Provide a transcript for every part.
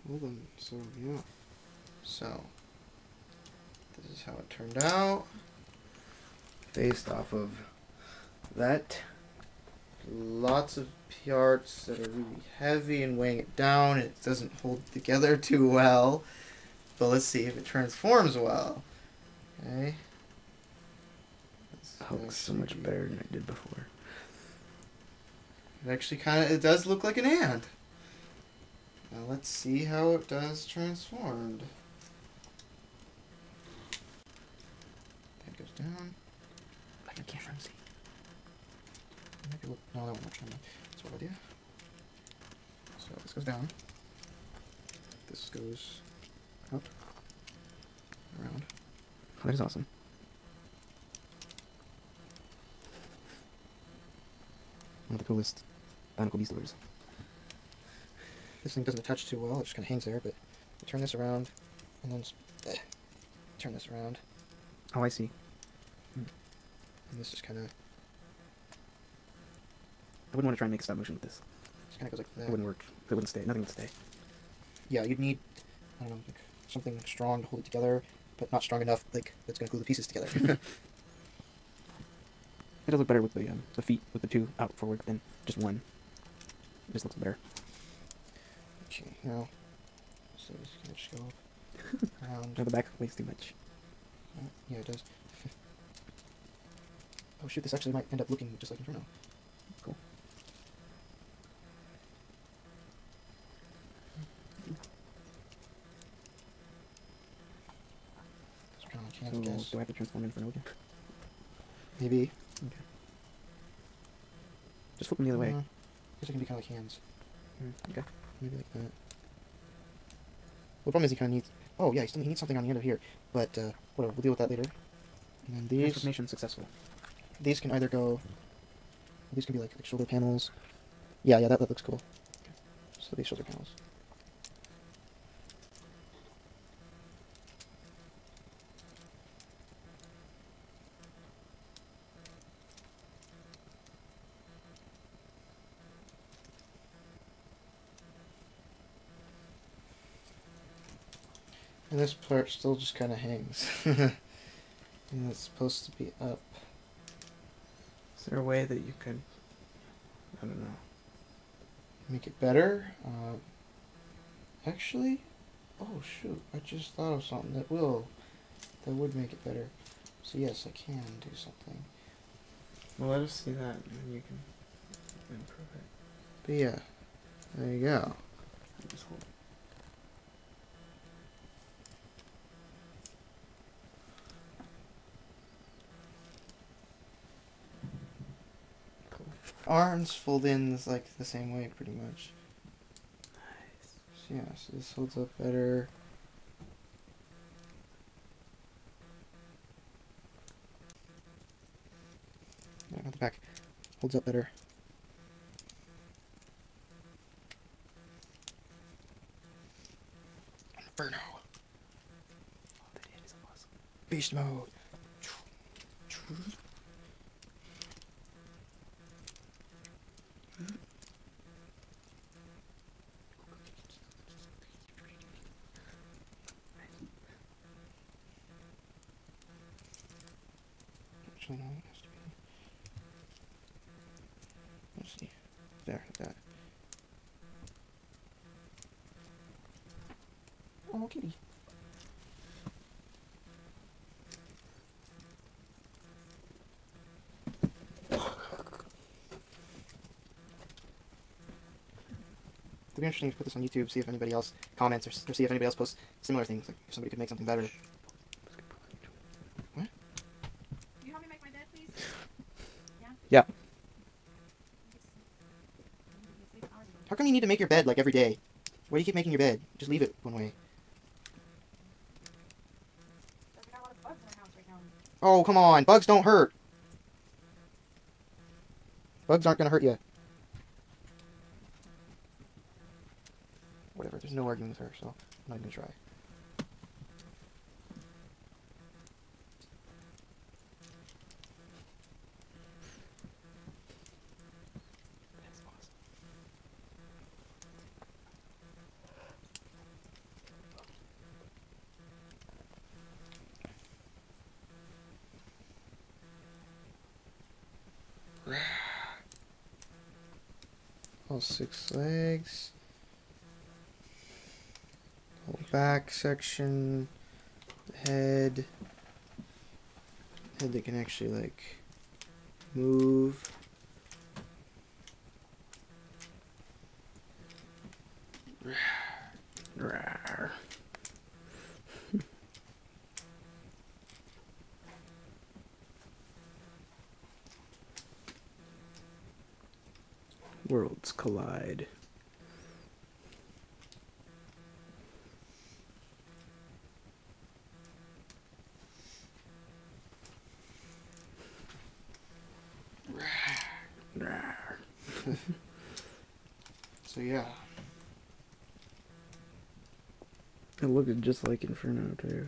Hold on. So, yeah. So, this is how it turned out. Based off of that. Lots of parts that are really heavy and weighing it down. It doesn't hold together too well. But let's see if it transforms well. Okay. That looks so much better than I did before. It actually it does look like an ant. Now let's see how it does transformed. That goes down. Like I can't see. Make it look, no, that won't work. That's what I'll do. So this goes down. This goes up. Around. Oh, that is awesome. One of the coolest Bionicle Beast lures. This thing doesn't attach too well, it just kind of hangs there, but you turn this around, and then turn this around. Oh, I see. And this just kind of... I wouldn't want to try and make stop motion with this. Just kind of goes like that. It wouldn't work. It wouldn't stay. Nothing would stay. Yeah, you'd need, I don't know, like something strong to hold it together, but not strong enough, like, that's going to glue the pieces together. It does look better with the feet, with the two out forward than just one. It just looks better. Okay, now, so this can just go up, around. No, the back weighs too much. Yeah, it does. Oh shoot, this actually might end up looking just like Inferno. Cool. Just kind of like hands, I guess. Do I have to transform Inferno again? Maybe. Okay. Just flip them the other way. I guess it can be kind of like hands. Okay. Maybe like that. Well, the problem is he kind of needs... Oh, yeah, he needs something on the end of here. But, whatever, we'll deal with that later. And then these... Transformation successful. These can either go... These can be like shoulder panels. Yeah, that looks cool. So these shoulder panels. And this part still just kind of hangs. And it's supposed to be up. Is there a way that you could... I don't know. Make it better? Actually... Oh shoot, I just thought of something that would make it better. So yes, I can do something. Well, let us see that, and then you can improve it. But yeah, there you go. Just hold it. Cool. Arms fold in like the same way, pretty much. Nice. So yeah, so this holds up better. Yeah, not the back. Holds up better. Inferno. Oh, that is awesome. Beast mode. Actually, no, it has to be. Let's see. There, like that. Oh, kitty. It'd be interesting to put this on YouTube, see if anybody else comments, or see if anybody else posts similar things. Like if somebody could make something better. What? You help me make my bed, please? Yeah? Yeah. How come you need to make your bed like every day? Why do you keep making your bed? Just leave it one way. We got a lot of bugs in our house right now. Oh, come on. Bugs don't hurt. Bugs aren't going to hurt you. Whatever. There's no arguing with her, so I'm not even going to try. That's awesome. all 6 legs. Whole back section, the head. Head that can actually like move. Rawr. Worlds collide. Rawr. So yeah. It looked just like Inferno too.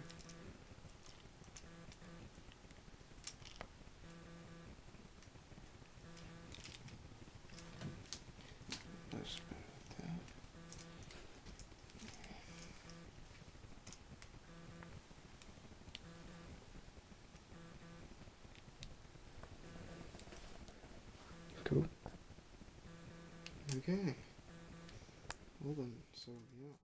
Let's put that. Cool. Okay. Well then, so yeah.